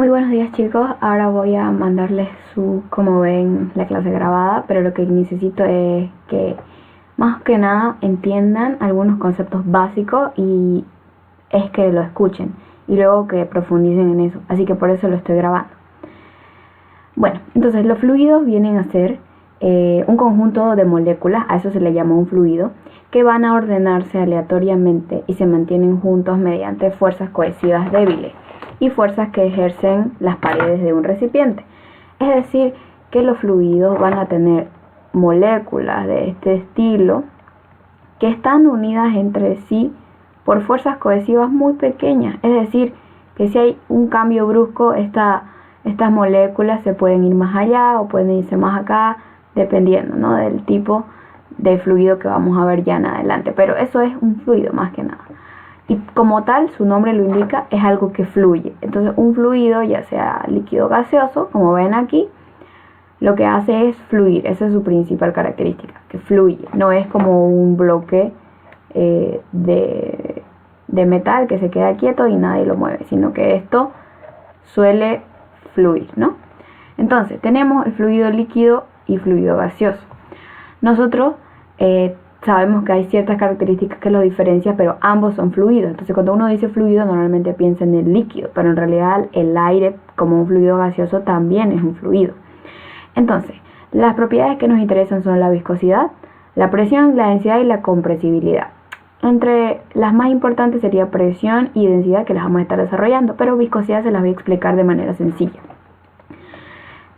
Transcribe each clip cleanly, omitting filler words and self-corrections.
Muy buenos días chicos, ahora voy a mandarles como ven, la clase grabada, pero lo que necesito es que más que nada entiendan algunos conceptos básicos y es que lo escuchen y luego que profundicen en eso, así que por eso lo estoy grabando. Bueno, entonces los fluidos vienen a ser un conjunto de moléculas, a eso se le llama un fluido, que van a ordenarse aleatoriamente y se mantienen juntos mediante fuerzas cohesivas débiles y fuerzas que ejercen las paredes de un recipiente. Es decir, que los fluidos van a tener moléculas de este estilo que están unidas entre sí por fuerzas cohesivas muy pequeñas. Es decir, que si hay un cambio brusco, estas moléculas se pueden ir más allá o pueden irse más acá, dependiendo, ¿no?, del tipo de fluido que vamos a ver ya en adelante. Pero eso es un fluido más que nada. Y como tal, su nombre lo indica, es algo que fluye. Entonces un fluido, ya sea líquido o gaseoso, como ven aquí, lo que hace es fluir. Esa es su principal característica, que fluye. No es como un bloque de metal que se queda quieto y nadie lo mueve, sino que esto suele fluir, ¿no? Entonces tenemos el fluido líquido y fluido gaseoso. Nosotros sabemos que hay ciertas características que los diferencian, pero ambos son fluidos. Entonces cuando uno dice fluido normalmente piensa en el líquido, pero en realidad el aire como un fluido gaseoso también es un fluido. Entonces las propiedades que nos interesan son la viscosidad, la presión, la densidad y la compresibilidad. Entre las más importantes sería presión y densidad, que las vamos a estar desarrollando, pero viscosidad se las voy a explicar de manera sencilla.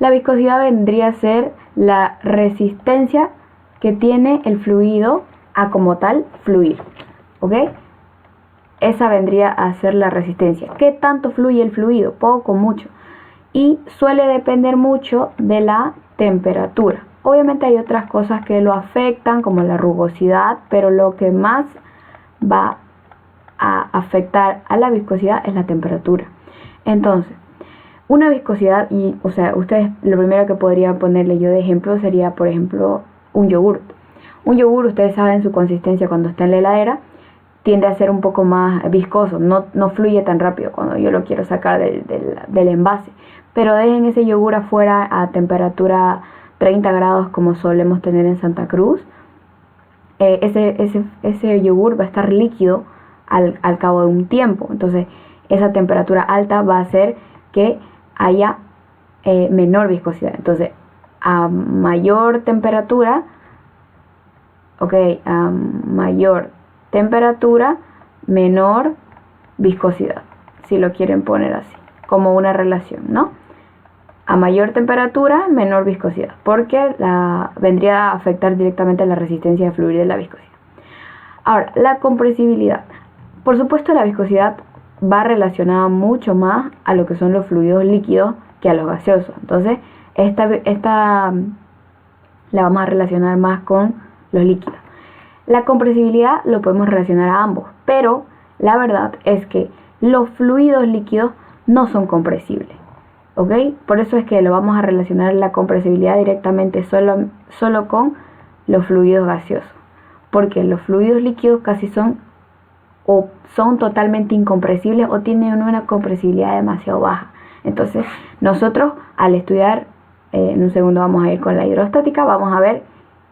La viscosidad vendría a ser la resistencia que tiene el fluido a como tal fluir, ¿ok? Esa vendría a ser la resistencia. ¿Qué tanto fluye el fluido? Poco, mucho. Y suele depender mucho de la temperatura. Obviamente hay otras cosas que lo afectan, como la rugosidad, pero lo que más va a afectar a la viscosidad es la temperatura. Entonces, una viscosidad, ustedes lo primero que podría ponerle yo de ejemplo sería, por ejemplo, un yogur. Un yogur, ustedes saben su consistencia cuando está en la heladera, tiende a ser un poco más viscoso, no fluye tan rápido cuando yo lo quiero sacar del envase. Pero dejen ese yogur afuera a temperatura 30 grados como solemos tener en Santa Cruz. Ese yogur va a estar líquido al cabo de un tiempo. Entonces esa temperatura alta va a hacer que haya menor viscosidad. Entonces a mayor temperatura, menor viscosidad, si lo quieren poner así, como una relación, ¿no? A mayor temperatura, menor viscosidad, porque vendría a afectar directamente la resistencia de fluir de la viscosidad. Ahora, la compresibilidad. Por supuesto, la viscosidad va relacionada mucho más a lo que son los fluidos líquidos que a los gaseosos. Entonces, esta la vamos a relacionar más con los líquidos. La compresibilidad lo podemos relacionar a ambos, pero la verdad es que los fluidos líquidos no son compresibles, ¿ok? Por eso es que lo vamos a relacionar la compresibilidad directamente solo con los fluidos gaseosos, porque los fluidos líquidos casi son totalmente incompresibles o tienen una compresibilidad demasiado baja. Entonces nosotros al estudiar, en un segundo vamos a ir con la hidrostática, vamos a ver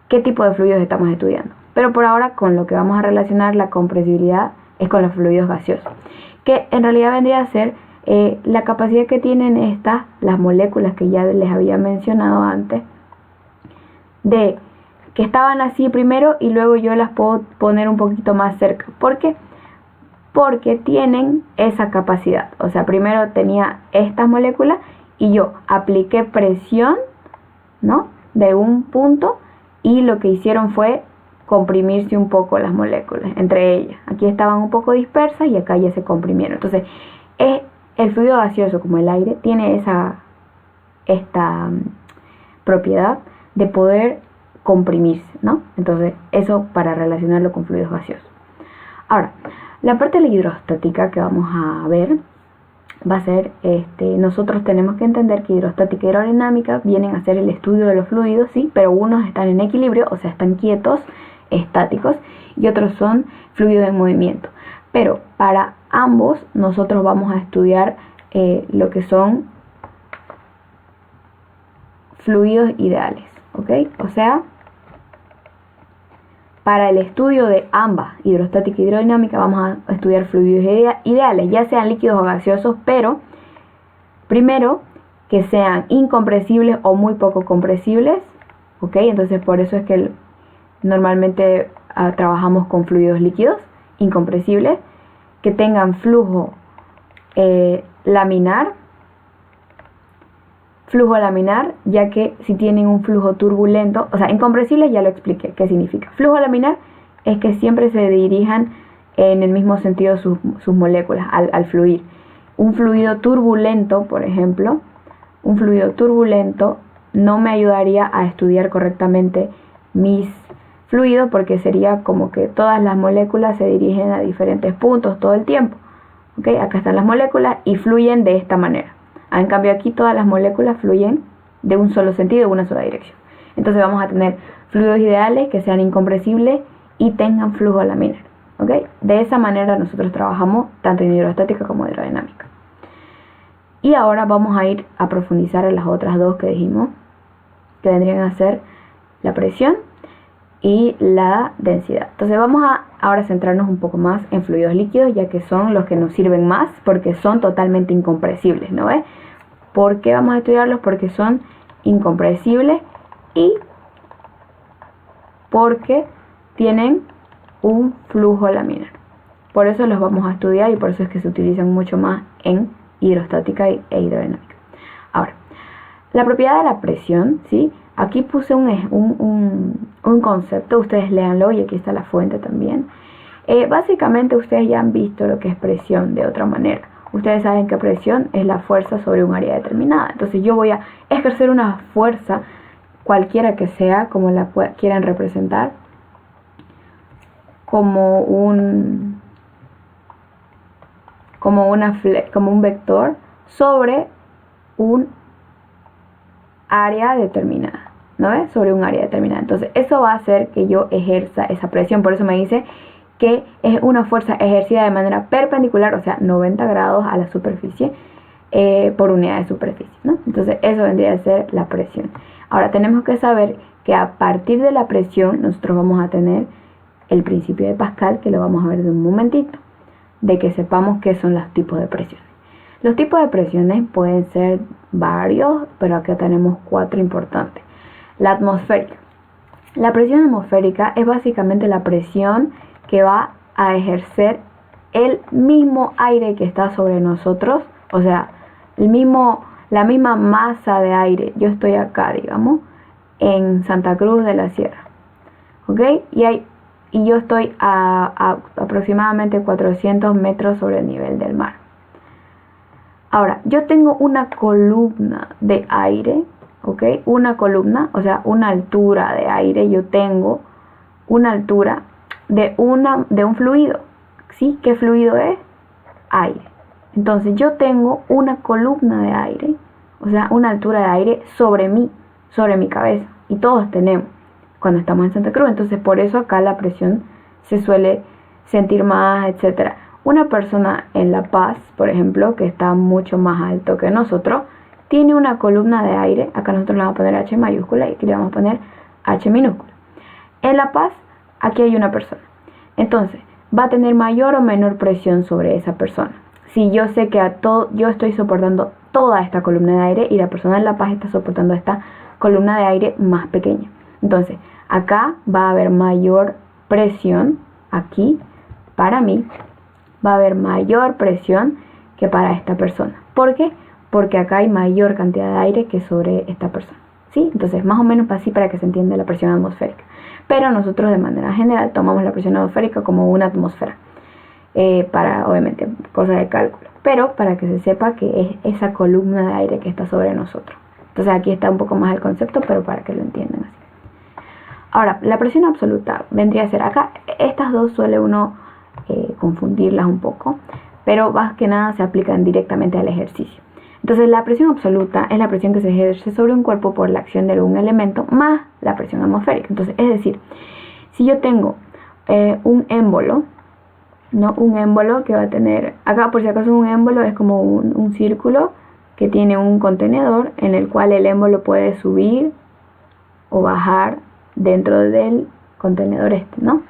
qué tipo de fluidos estamos estudiando. Pero por ahora con lo que vamos a relacionar la compresibilidad es con los fluidos gaseosos, que en realidad vendría a ser la capacidad que tienen las moléculas que ya les había mencionado antes, de que estaban así primero y luego yo las puedo poner un poquito más cerca. ¿Por qué? Porque tienen esa capacidad. O sea, primero tenía estas moléculas y yo apliqué presión, ¿no?, de un punto y lo que hicieron fue comprimirse un poco las moléculas entre ellas. Aquí estaban un poco dispersas y acá ya se comprimieron. Entonces, el fluido gaseoso, como el aire, tiene esta propiedad de poder comprimirse, ¿no? Entonces, eso para relacionarlo con fluidos gaseosos. Ahora, la parte de la hidrostática que vamos a ver va a ser, nosotros tenemos que entender que hidrostática y hidrodinámica vienen a ser el estudio de los fluidos, sí, pero unos están en equilibrio, o sea, están quietos, estáticos, y otros son fluidos en movimiento. Pero para ambos nosotros vamos a estudiar lo que son fluidos ideales, ¿ok? O sea, para el estudio de ambas, hidrostática y hidrodinámica, vamos a estudiar fluidos ideales, ya sean líquidos o gaseosos, pero primero que sean incompresibles o muy poco compresibles, ¿ok? Entonces por eso es que normalmente trabajamos con fluidos líquidos incompresibles, que tengan flujo laminar, ya que si tienen un flujo turbulento, o sea, incompresibles ya lo expliqué, ¿qué significa? Flujo laminar es que siempre se dirijan en el mismo sentido sus moléculas al fluir. Un fluido turbulento, por ejemplo, no me ayudaría a estudiar correctamente mis fluidos, porque sería como que todas las moléculas se dirigen a diferentes puntos todo el tiempo. ¿Okay? Acá están las moléculas y fluyen de esta manera. En cambio aquí todas las moléculas fluyen de un solo sentido, de una sola dirección. Entonces vamos a tener fluidos ideales que sean incompresibles y tengan flujo laminar. ¿Okay? De esa manera nosotros trabajamos tanto en hidrostática como en hidrodinámica. Y ahora vamos a ir a profundizar en las otras dos que dijimos, que vendrían a ser la presión y la densidad. Entonces vamos a ahora centrarnos un poco más en fluidos líquidos, ya que son los que nos sirven más porque son totalmente incompresibles, ¿no ves? ¿Por qué vamos a estudiarlos? Porque son incompresibles y porque tienen un flujo laminar. Por eso los vamos a estudiar y por eso es que se utilizan mucho más en hidrostática e hidrodinámica. Ahora, la propiedad de la presión, ¿sí? Aquí puse un concepto, ustedes léanlo y aquí está la fuente también. Básicamente ustedes ya han visto lo que es presión de otra manera. Ustedes saben que presión es la fuerza sobre un área determinada. Entonces yo voy a ejercer una fuerza, cualquiera que sea, como la quieran representar, como un vector sobre un área determinada, ¿no ves? Sobre un área determinada. Entonces eso va a hacer que yo ejerza esa presión. Por eso me dice que es una fuerza ejercida de manera perpendicular, o sea, 90 grados a la superficie por unidad de superficie, ¿no? Entonces eso vendría a ser la presión. Ahora tenemos que saber que a partir de la presión nosotros vamos a tener el principio de Pascal, que lo vamos a ver de un momentito, de que sepamos qué son los tipos de presiones. Los tipos de presiones pueden ser varios, pero acá tenemos 4 importantes. La atmosférica. La presión atmosférica es básicamente la presión que va a ejercer el mismo aire que está sobre nosotros, o sea, la misma masa de aire. Yo estoy acá, digamos, en Santa Cruz de la Sierra, ¿ok? Y yo estoy a aproximadamente 400 metros sobre el nivel del mar. Ahora, yo tengo una columna de aire, ¿ok? Una columna, o sea, una altura de aire. Yo tengo una altura de un fluido, ¿sí? ¿Qué fluido es? Aire. Entonces yo tengo una columna de aire, o sea, una altura de aire sobre mi cabeza. Y todos tenemos cuando estamos en Santa Cruz. Entonces por eso acá la presión se suele sentir más, etcétera. Una persona en La Paz, por ejemplo, que está mucho más alto que nosotros, tiene una columna de aire. Acá nosotros le vamos a poner H mayúscula y aquí le vamos a poner H minúscula. En La Paz, aquí hay una persona. Entonces, va a tener mayor o menor presión sobre esa persona. Si yo sé que yo estoy soportando toda esta columna de aire y la persona en La Paz está soportando esta columna de aire más pequeña. Entonces, acá va a haber mayor presión, aquí, para mí, va a haber mayor presión que para esta persona. ¿Por qué? Porque acá hay mayor cantidad de aire que sobre esta persona, ¿sí? Entonces, más o menos así para que se entienda la presión atmosférica. Pero nosotros de manera general tomamos la presión atmosférica como una atmósfera, para, obviamente, cosas de cálculo. Pero para que se sepa que es esa columna de aire que está sobre nosotros. Entonces aquí está un poco más el concepto, pero para que lo entiendan así. Ahora, la presión absoluta vendría a ser acá. Estas dos suele uno confundirlas un poco, pero más que nada se aplican directamente al ejercicio. Entonces la presión absoluta es la presión que se ejerce sobre un cuerpo por la acción de algún elemento más la presión atmosférica. Entonces, es decir, si yo tengo un émbolo, ¿no? Un émbolo que va a tener, acá por si acaso un émbolo es como un círculo que tiene un contenedor en el cual el émbolo puede subir o bajar dentro del contenedor ¿no?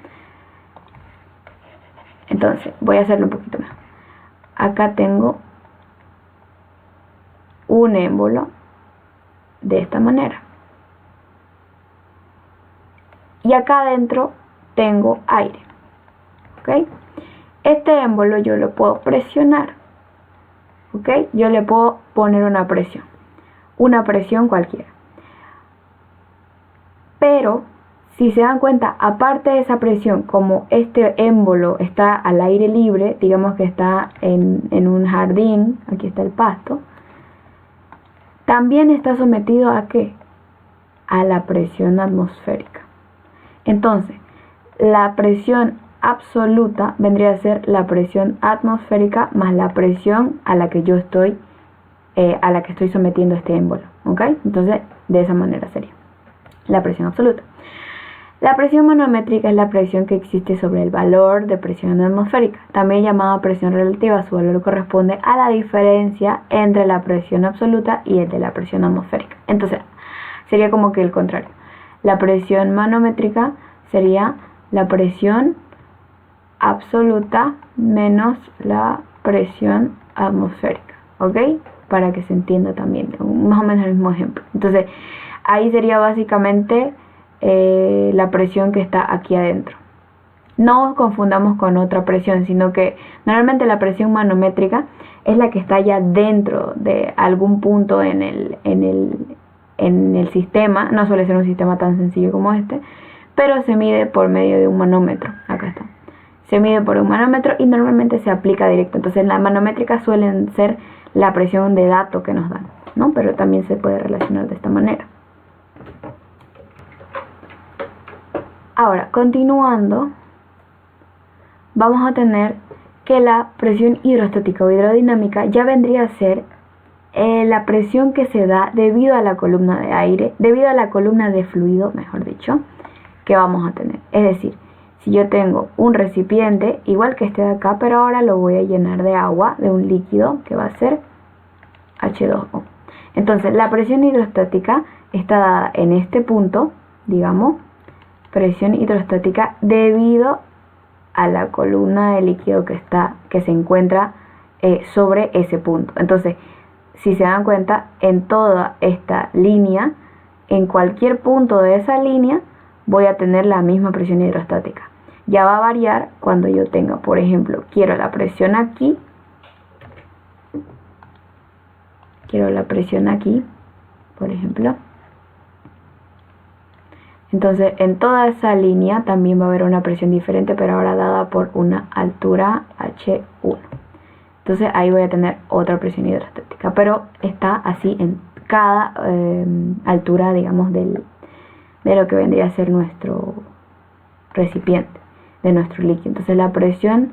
Entonces, voy a hacerlo un poquito más. Acá tengo un émbolo de esta manera. Y acá adentro tengo aire. ¿Ok? Este émbolo yo lo puedo presionar. ¿Ok? Yo le puedo poner una presión cualquiera. Pero, si se dan cuenta, aparte de esa presión, como este émbolo está al aire libre, digamos que está en un jardín, aquí está el pasto, también está sometido ¿a qué? A la presión atmosférica. Entonces, la presión absoluta vendría a ser la presión atmosférica más la presión a la que yo estoy, a la que estoy sometiendo este émbolo, ¿ok? Entonces, de esa manera sería la presión absoluta. La presión manométrica es la presión que existe sobre el valor de presión atmosférica, también llamada presión relativa. Su valor corresponde a la diferencia entre la presión absoluta y el de la presión atmosférica. Entonces, sería como que el contrario. La presión manométrica sería la presión absoluta menos la presión atmosférica, ¿ok? Para que se entienda también, más o menos el mismo ejemplo. Entonces, ahí sería básicamente la presión que está aquí adentro. No confundamos con otra presión, sino que normalmente la presión manométrica es la que está ya dentro de algún punto en el sistema. No suele ser un sistema tan sencillo como este, pero se mide por medio de un manómetro. Acá está. Se mide por un manómetro y normalmente se aplica directo. Entonces las manométricas suelen ser la presión de dato que nos dan, ¿no? Pero también se puede relacionar de esta manera. Ahora, continuando, vamos a tener que la presión hidrostática o hidrodinámica ya vendría a ser la presión que se da debido a la columna de aire, debido a la columna de fluido, mejor dicho, que vamos a tener. Es decir, si yo tengo un recipiente, igual que este de acá, pero ahora lo voy a llenar de agua, de un líquido que va a ser H2O. Entonces, la presión hidrostática está dada en este punto, digamos, presión hidrostática debido a la columna de líquido que se encuentra sobre ese punto. Entonces, si se dan cuenta, en toda esta línea, en cualquier punto de esa línea, voy a tener la misma presión hidrostática. Ya va a variar cuando yo tenga, por ejemplo, quiero la presión aquí, por ejemplo. Entonces, en toda esa línea también va a haber una presión diferente, pero ahora dada por una altura H1. Entonces, ahí voy a tener otra presión hidrostática, pero está así en cada altura, digamos, de lo que vendría a ser nuestro recipiente, de nuestro líquido. Entonces, la presión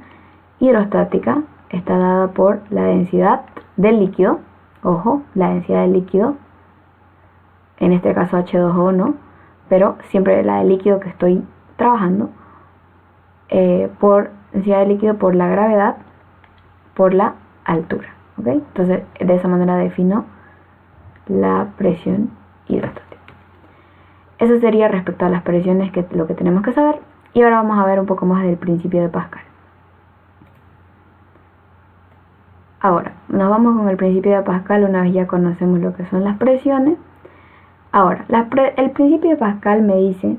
hidrostática está dada por la densidad del líquido, ojo, la densidad del líquido, en este caso H2O, ¿no? Pero siempre la del líquido que estoy trabajando, por densidad de líquido, por la gravedad, por la altura, ¿ok? Entonces, de esa manera defino la presión hidrostática. Eso sería respecto a las presiones, lo que tenemos que saber. Y ahora vamos a ver un poco más del principio de Pascal. Ahora, nos vamos con el principio de Pascal una vez ya conocemos lo que son las presiones. Ahora, el principio de Pascal me dice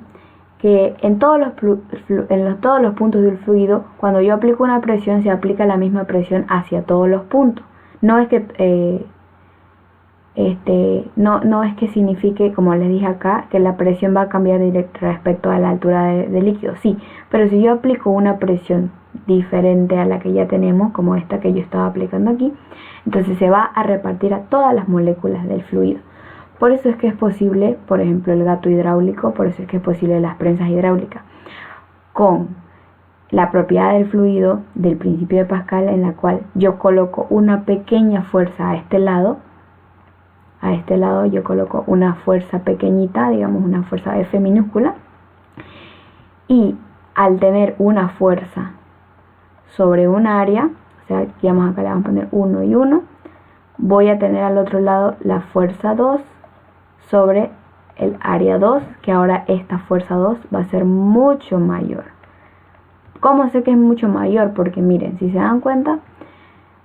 que en todos los puntos del fluido, cuando yo aplico una presión, se aplica la misma presión hacia todos los puntos. No es que no es que signifique, como les dije acá, que la presión va a cambiar respecto a la altura del líquido. Sí, pero si yo aplico una presión diferente a la que ya tenemos, como esta que yo estaba aplicando aquí, entonces se va a repartir a todas las moléculas del fluido. Por eso es que es posible, por ejemplo, el gato hidráulico, por eso es que es posible las prensas hidráulicas, con la propiedad del fluido del principio de Pascal, en la cual yo coloco una pequeña fuerza a este lado yo coloco una fuerza pequeñita, digamos una fuerza F minúscula, y al tener una fuerza sobre un área, o sea, aquí vamos acá, le vamos a poner 1 y 1, voy a tener al otro lado la fuerza 2 sobre el área 2, que ahora esta fuerza 2 va a ser mucho mayor. ¿Cómo sé que es mucho mayor? Porque miren, si se dan cuenta,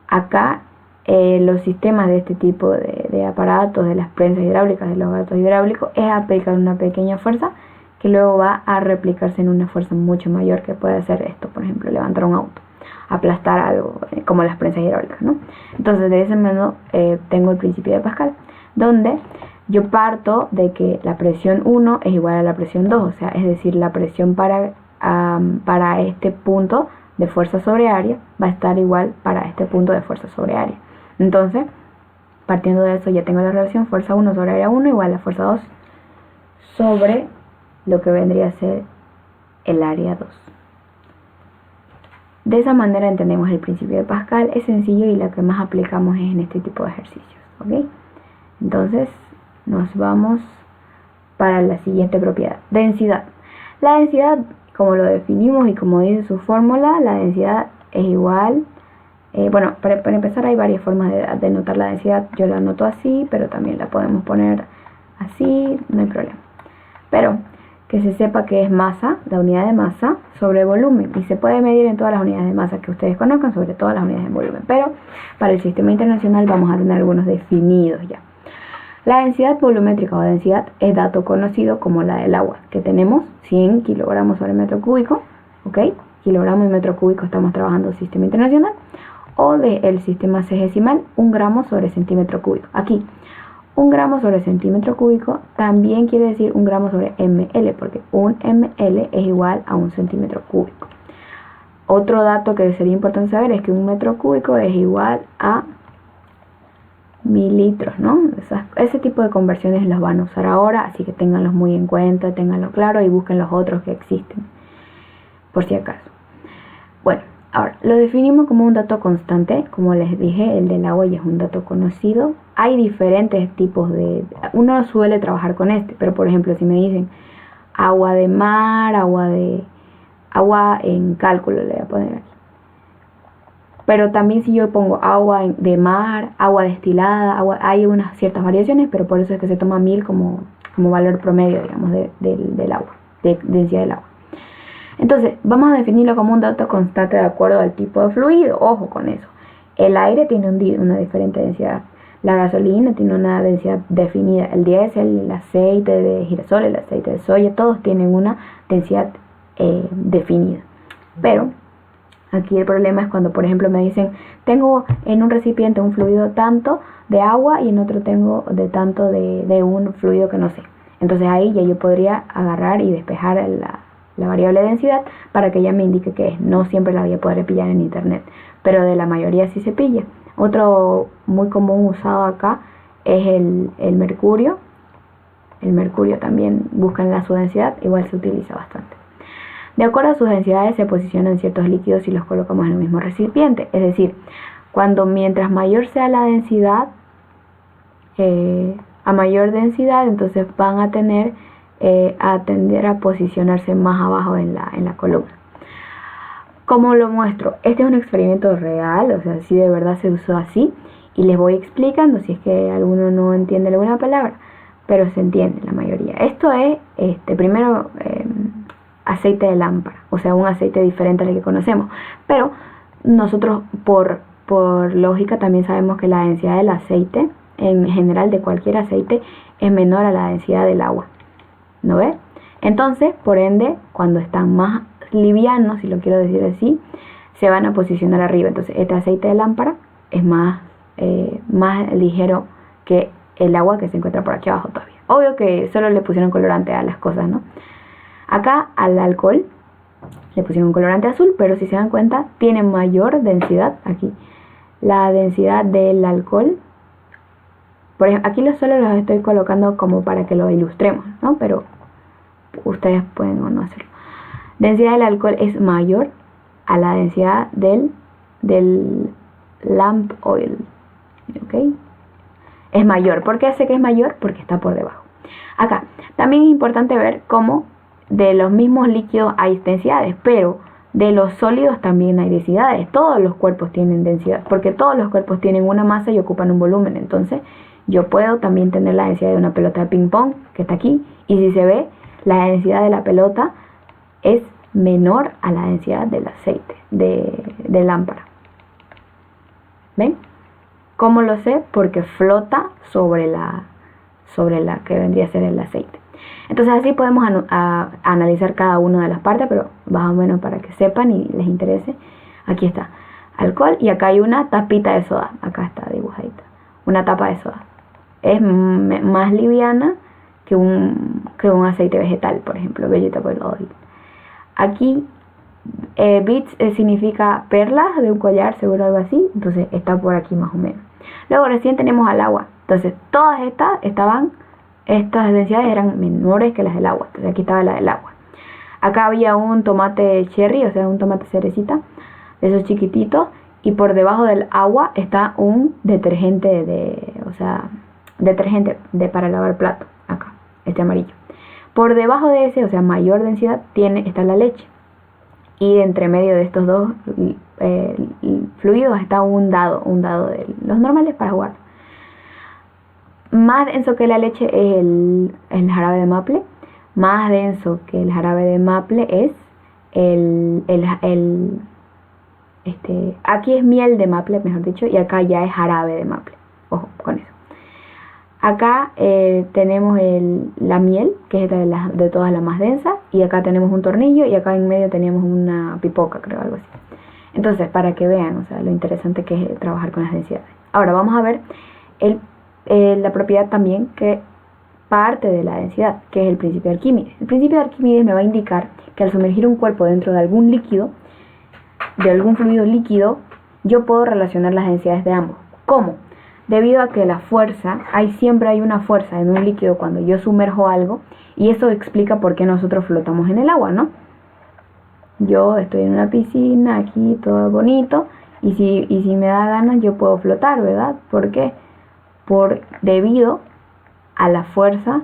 acá los sistemas de este tipo de aparatos, de las prensas hidráulicas, de los gatos hidráulicos, es aplicar una pequeña fuerza que luego va a replicarse en una fuerza mucho mayor, que puede hacer esto, por ejemplo, levantar un auto, aplastar algo, como las prensas hidráulicas, ¿no? Entonces, de ese modo tengo el principio de Pascal, donde yo parto de que la presión 1 es igual a la presión 2, o sea, es decir, la presión para este punto de fuerza sobre área va a estar igual para este punto de fuerza sobre área. Entonces, partiendo de eso, ya tengo la relación fuerza 1 sobre área 1 igual a fuerza 2 sobre lo que vendría a ser el área 2. De esa manera entendemos el principio de Pascal. Es sencillo y lo que más aplicamos es en este tipo de ejercicios, ¿ok? Entonces, nos vamos para la siguiente propiedad, densidad. La densidad, como lo definimos y como dice su fórmula, la densidad es igual, bueno, para empezar hay varias formas de notar la densidad. Yo la anoto así, pero también la podemos poner así, no hay problema. Pero que se sepa que es masa, la unidad de masa, sobre volumen. Y se puede medir en todas las unidades de masa que ustedes conozcan, sobre todas las unidades de volumen. Pero para el sistema internacional vamos a tener algunos definidos ya. La densidad volumétrica o densidad es dato conocido como la del agua, que tenemos 100 kilogramos sobre metro cúbico, ¿ok? Kilogramo y metro cúbico estamos trabajando sistema internacional, o del sistema sexagesimal, 1 gramo sobre centímetro cúbico. Aquí, 1 gramo sobre centímetro cúbico también quiere decir 1 gramo sobre ml, porque 1 ml es igual a 1 centímetro cúbico. Otro dato que sería importante saber es que 1 metro cúbico es igual a mililitros, ¿no? Ese tipo de conversiones los van a usar ahora, así que ténganlos muy en cuenta, ténganlo claro y busquen los otros que existen, por si acaso. Bueno, ahora, lo definimos como un dato constante, como les dije, el del agua ya es un dato conocido. Hay diferentes tipos uno suele trabajar con este, pero por ejemplo, si me dicen agua de mar, agua en cálculo, le voy a poner aquí. Pero también si yo pongo agua de mar, agua destilada, hay unas ciertas variaciones, pero por eso es que se toma 1000 como valor promedio, digamos, del agua, de densidad del agua. Entonces, vamos a definirlo como un dato constante de acuerdo al tipo de fluido. Ojo con eso. El aire tiene una diferente densidad. La gasolina tiene una densidad definida. El diésel, el aceite de girasol, el aceite de soya, todos tienen una densidad definida. Pero aquí el problema es cuando, por ejemplo, me dicen, tengo en un recipiente un fluido tanto de agua y en otro tengo de tanto de un fluido que no sé. Entonces ahí ya yo podría agarrar y despejar la variable de densidad para que ella me indique qué es. No siempre la voy a poder pillar en internet, pero de la mayoría sí se pilla. Otro muy común usado acá es el mercurio. El mercurio también, buscan su densidad, igual se utiliza bastante. De acuerdo a sus densidades se posicionan ciertos líquidos y los colocamos en el mismo recipiente. Es decir, mientras mayor sea la densidad, a mayor densidad, entonces van a tender a posicionarse más abajo en la columna. ¿Cómo lo muestro? Este es un experimento real, o sea, si de verdad se usó así, y les voy explicando si es que alguno no entiende alguna palabra, pero se entiende la mayoría. Esto es, primero, aceite de lámpara, o sea, un aceite diferente al que conocemos, pero nosotros por lógica también sabemos que la densidad del aceite, en general de cualquier aceite, es menor a la densidad del agua, ¿no ve? Entonces, por ende, cuando están más livianos, si lo quiero decir así, se van a posicionar arriba. Entonces, este aceite de lámpara es más ligero que el agua que se encuentra por aquí abajo todavía. Obvio que solo le pusieron colorante a las cosas, ¿no? Acá al alcohol le pusieron un colorante azul, pero si se dan cuenta, tiene mayor densidad aquí. La densidad del alcohol, por ejemplo, aquí solo los estoy colocando como para que lo ilustremos, ¿no? Pero ustedes pueden o no hacerlo. Densidad del alcohol es mayor a la densidad del lamp oil, ¿ok? Es mayor. ¿Por qué sé que es mayor? Porque está por debajo. Acá también es importante ver cómo de los mismos líquidos hay densidades, pero de los sólidos también hay densidades. Todos los cuerpos tienen densidad, porque todos los cuerpos tienen una masa y ocupan un volumen. Entonces, yo puedo también tener la densidad de una pelota de ping pong, que está aquí, y si se ve, la densidad de la pelota es menor a la densidad del aceite, de lámpara. ¿Ven? ¿Cómo lo sé? Porque flota sobre la que vendría a ser el aceite. Entonces así podemos analizar cada una de las partes, pero más o menos para que sepan y les interese. Aquí está alcohol y acá hay una tapita de soda. Acá está dibujadita. Una tapa de soda. Es más liviana que un aceite vegetal, por ejemplo, vegetable oil. Aquí beads significa perlas de un collar, seguro algo así. Entonces está por aquí más o menos. Luego recién tenemos al agua. Entonces todas estas densidades eran menores que las del agua. Entonces aquí estaba la del agua. Acá había un tomate cherry, o sea, un tomate cerecita, de esos chiquititos. Y por debajo del agua está un detergente para lavar plato. Acá, este amarillo. Por debajo de ese, o sea, mayor densidad, está la leche. Y entre medio de estos dos fluidos está un dado de los normales para jugar. Más denso que la leche es el jarabe de maple. Más denso que el jarabe de maple es aquí es miel de maple, mejor dicho, y acá ya es jarabe de maple. Ojo con eso. Acá tenemos la miel, que es de todas la más densa, y acá tenemos un tornillo, y acá en medio tenemos una pipoca, creo, algo así. Entonces, para que vean, o sea, lo interesante que es trabajar con las densidades. Ahora vamos a ver la propiedad también que parte de la densidad, que es el principio de Arquímedes. El principio de Arquímedes me va a indicar que al sumergir un cuerpo dentro de algún líquido, de algún fluido líquido, yo puedo relacionar las densidades de ambos. ¿Cómo? Debido a que la fuerza, siempre hay una fuerza en un líquido cuando yo sumerjo algo, y eso explica por qué nosotros flotamos en el agua, ¿no? Yo estoy en una piscina, aquí todo bonito, y si me da ganas yo puedo flotar, ¿verdad? ¿Por qué? Debido a la fuerza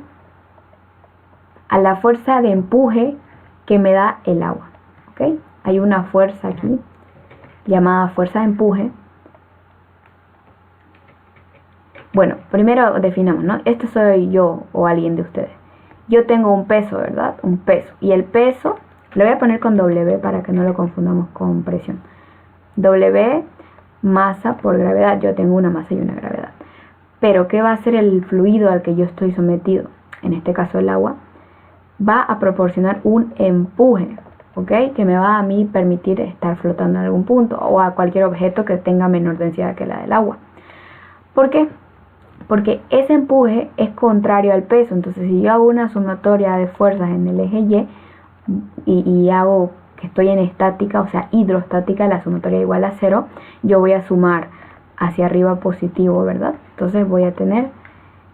de empuje que me da el agua, ¿ok? Hay una fuerza aquí llamada fuerza de empuje. Bueno, primero definamos, ¿no? Esto soy yo o alguien de ustedes. Yo tengo un peso, ¿verdad? Un peso. Y el peso, lo voy a poner con W para que no lo confundamos con presión. W, masa por gravedad. Yo tengo una masa y una gravedad. Pero, ¿qué va a hacer el fluido al que yo estoy sometido? En este caso el agua. Va a proporcionar un empuje, ¿ok? Que me va a mí permitir estar flotando en algún punto o a cualquier objeto que tenga menor densidad que la del agua. ¿Por qué? Porque ese empuje es contrario al peso. Entonces, si yo hago una sumatoria de fuerzas en el eje y hago que estoy en estática, o sea, hidrostática, la sumatoria igual a 0, yo voy a sumar hacia arriba positivo, ¿verdad? Entonces voy a tener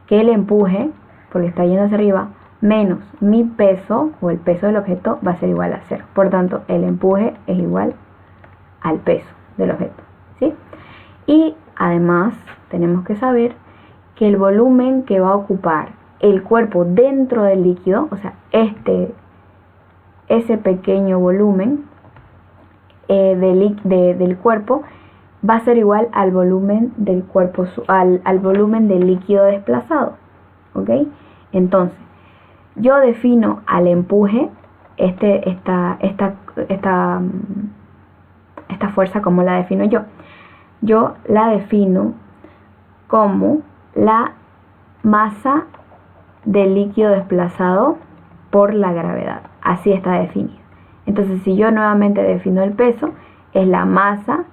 que el empuje, porque está yendo hacia arriba, menos mi peso, o el peso del objeto, va a ser igual a 0. Por tanto, el empuje es igual al peso del objeto, ¿sí? Y además, tenemos que saber que el volumen que va a ocupar el cuerpo dentro del líquido, o sea, ese pequeño volumen del cuerpo, va a ser igual al volumen del cuerpo, al volumen del líquido desplazado, ¿ok? Entonces, yo defino al empuje, esta fuerza, ¿cómo la defino yo? Yo la defino como la masa del líquido desplazado por la gravedad. Así está definido. Entonces, si yo nuevamente defino el peso, es la masa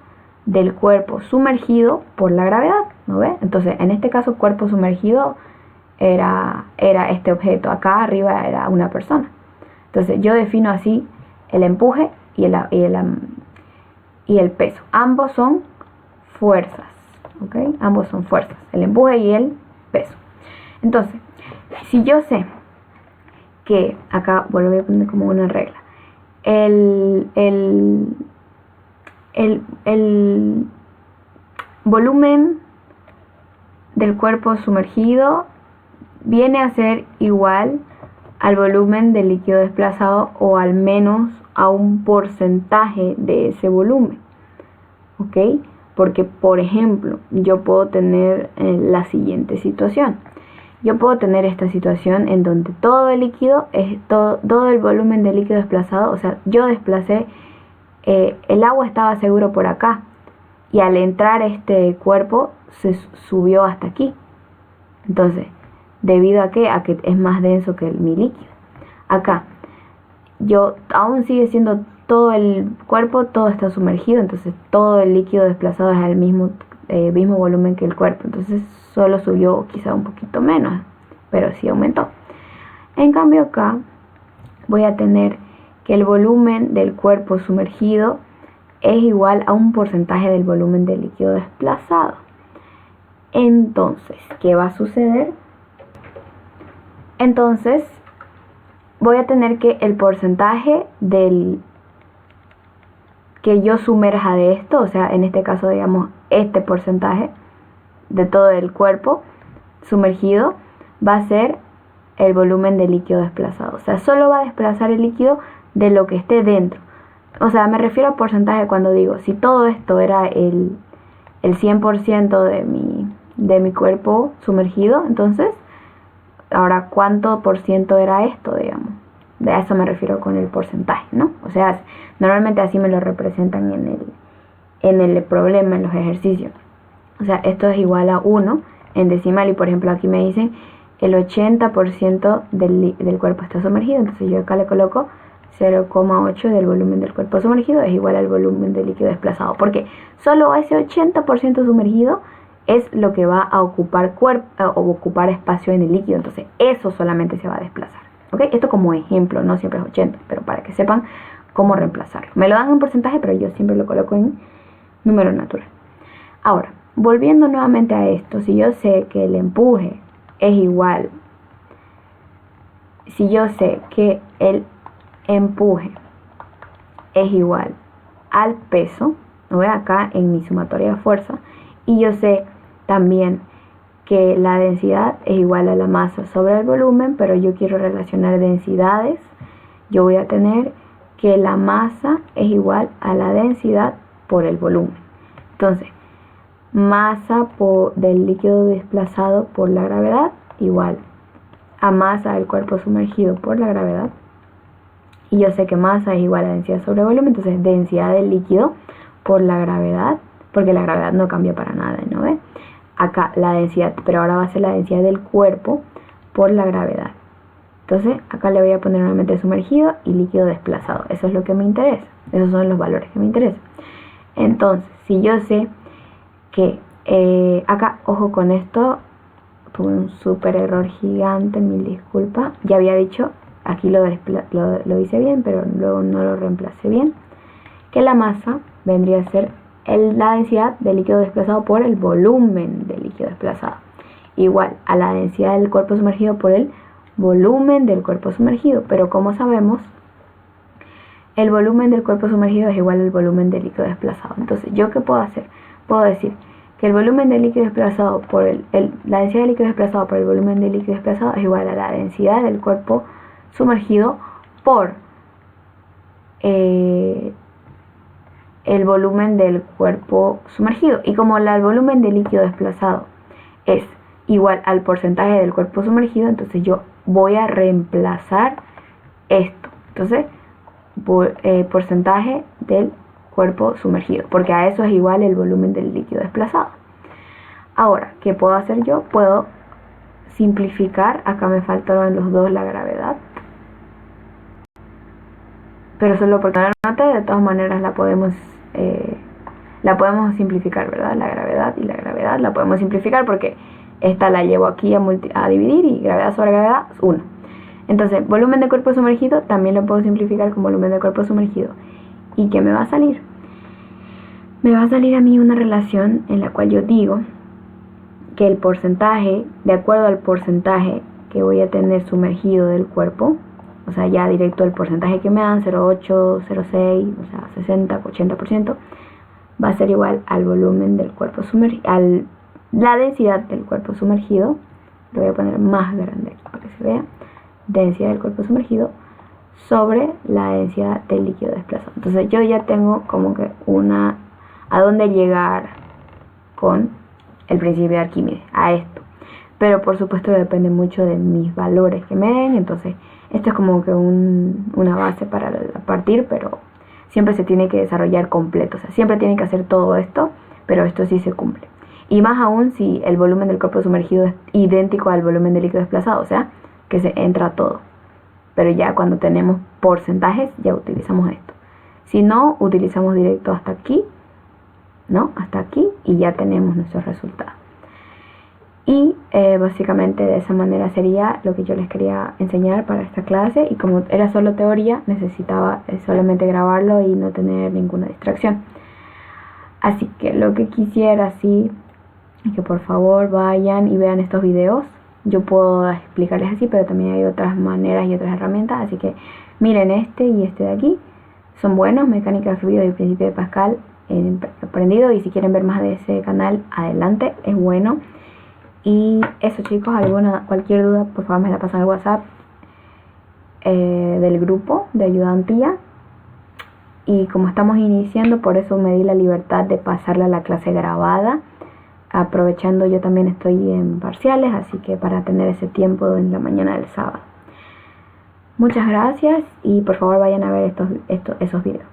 del cuerpo sumergido por la gravedad, ¿no ve? Entonces, en este caso, cuerpo sumergido era este objeto. Acá arriba era una persona. Entonces, yo defino así el empuje y el peso. Ambos son fuerzas, ¿ok? Ambos son fuerzas, el empuje y el peso. Entonces, si yo sé que, acá vuelvo a poner como una regla, el volumen del cuerpo sumergido viene a ser igual al volumen del líquido desplazado, o al menos a un porcentaje de ese volumen, ¿ok? Porque, por ejemplo, yo puedo tener la siguiente situación. Yo puedo tener esta situación en donde todo el líquido, todo el volumen de líquido desplazado, o sea, yo desplacé, el agua estaba seguro por acá, y al entrar este cuerpo se subió hasta aquí. Entonces, ¿debido a qué? A que es más denso que mi líquido. Acá, yo aún sigue siendo todo el cuerpo, todo está sumergido, entonces todo el líquido desplazado es al mismo volumen que el cuerpo, entonces solo subió quizá un poquito menos, pero sí aumentó. En cambio acá voy a tener que el volumen del cuerpo sumergido es igual a un porcentaje del volumen del líquido desplazado. Entonces, ¿qué va a suceder? Entonces, voy a tener que el porcentaje del que yo sumerja de esto, o sea, en este caso, digamos, este porcentaje de todo el cuerpo sumergido va a ser el volumen de líquido desplazado. O sea, solo va a desplazar el líquido de lo que esté dentro. O sea, me refiero a porcentaje cuando digo, si todo esto era el 100% de mi cuerpo sumergido, entonces, ahora, ¿cuánto por ciento era esto, digamos? De eso me refiero con el porcentaje, ¿no? O sea, normalmente así me lo representan en el problema, en los ejercicios. O sea, esto es igual a 1 en decimal y, por ejemplo, aquí me dicen el 80% del cuerpo está sumergido, entonces yo acá le coloco 0,8 del volumen del cuerpo sumergido es igual al volumen del líquido desplazado, porque solo ese 80% sumergido es lo que va a ocupar ocupar espacio en el líquido, entonces eso solamente se va a desplazar. ¿Okay? Esto como ejemplo, no siempre es 80, pero para que sepan cómo reemplazarlo. Me lo dan en porcentaje, pero yo siempre lo coloco en número natural. Ahora, volviendo nuevamente a esto, si yo sé que el empuje es igual, si yo sé que el empuje es igual al peso, lo veo acá en mi sumatoria de fuerza, y yo sé también que la densidad es igual a la masa sobre el volumen, pero yo quiero relacionar densidades, yo voy a tener que la masa es igual a la densidad por el volumen. Entonces, masa del líquido desplazado por la gravedad igual a masa del cuerpo sumergido por la gravedad. Y yo sé que masa es igual a densidad sobre volumen, entonces densidad del líquido por la gravedad, porque la gravedad no cambia para nada, ¿no ve? Acá la densidad, pero ahora va a ser la densidad del cuerpo por la gravedad. Entonces acá le voy a poner nuevamente sumergido y líquido desplazado. Eso es lo que me interesa. Esos son los valores que me interesan. Entonces, si yo sé que acá, ojo con esto, tuve un súper error gigante, mil disculpas. Ya había dicho, aquí lo hice bien, pero luego no lo reemplacé bien. Que la masa vendría a ser la densidad del líquido desplazado por el volumen del líquido desplazado, igual a la densidad del cuerpo sumergido por el volumen del cuerpo sumergido. Pero como sabemos, el volumen del cuerpo sumergido es igual al volumen del líquido desplazado. Entonces, ¿yo qué puedo hacer? Puedo decir que el volumen del líquido desplazado por la densidad del líquido desplazado por el volumen del líquido desplazado es igual a la densidad del cuerpo sumergido por el volumen del cuerpo sumergido. Y como el volumen del líquido desplazado es igual al porcentaje del cuerpo sumergido, entonces yo voy a reemplazar esto. Entonces, porcentaje del cuerpo sumergido, porque a eso es igual el volumen del líquido desplazado. Ahora, ¿qué puedo hacer yo? Puedo simplificar. Acá me faltaron los dos, la gravedad, pero solo porque no la noté, de todas maneras la podemos simplificar, ¿verdad? La gravedad y la gravedad la podemos simplificar porque esta la llevo aquí a dividir y gravedad sobre gravedad es 1. Entonces, volumen de cuerpo sumergido también lo puedo simplificar con volumen de cuerpo sumergido. ¿Y qué me va a salir? Me va a salir a mí una relación en la cual yo digo que el porcentaje, de acuerdo al porcentaje que voy a tener sumergido del cuerpo, o sea, ya directo el porcentaje que me dan, 0,8, 0,6, o sea, 60, 80%, va a ser igual al volumen del cuerpo sumergido, la densidad del cuerpo sumergido. Lo voy a poner más grande aquí para que se vea. Densidad del cuerpo sumergido sobre la densidad del líquido desplazado. Entonces yo ya tengo como que a dónde llegar con el principio de Arquímedes, a esto. Pero por supuesto depende mucho de mis valores que me den. Entonces esto es como que una base para partir, pero siempre se tiene que desarrollar completo. O sea, siempre tiene que hacer todo esto, pero esto sí se cumple. Y más aún si el volumen del cuerpo sumergido es idéntico al volumen del líquido desplazado, o sea, que se entra todo. Pero ya cuando tenemos porcentajes, ya utilizamos esto. Si no, utilizamos directo hasta aquí, ¿no? Hasta aquí, y ya tenemos nuestros resultados. Y básicamente de esa manera sería lo que yo les quería enseñar para esta clase. Y como era solo teoría, necesitaba solamente grabarlo y no tener ninguna distracción. Así que lo que quisiera, sí, es que por favor vayan y vean estos videos. Yo puedo explicarles así, pero también hay otras maneras y otras herramientas. Así que miren este y este de aquí. Son buenos, mecánica de fluidos y el principio de Pascal aprendido. Y si quieren ver más de ese canal, adelante, es bueno. Y eso, chicos, cualquier duda, por favor me la pasan al WhatsApp del grupo de ayudantía. Y como estamos iniciando, por eso me di la libertad de pasarle a la clase grabada, aprovechando yo también estoy en parciales, así que para tener ese tiempo en la mañana del sábado. Muchas gracias y por favor vayan a ver esos videos.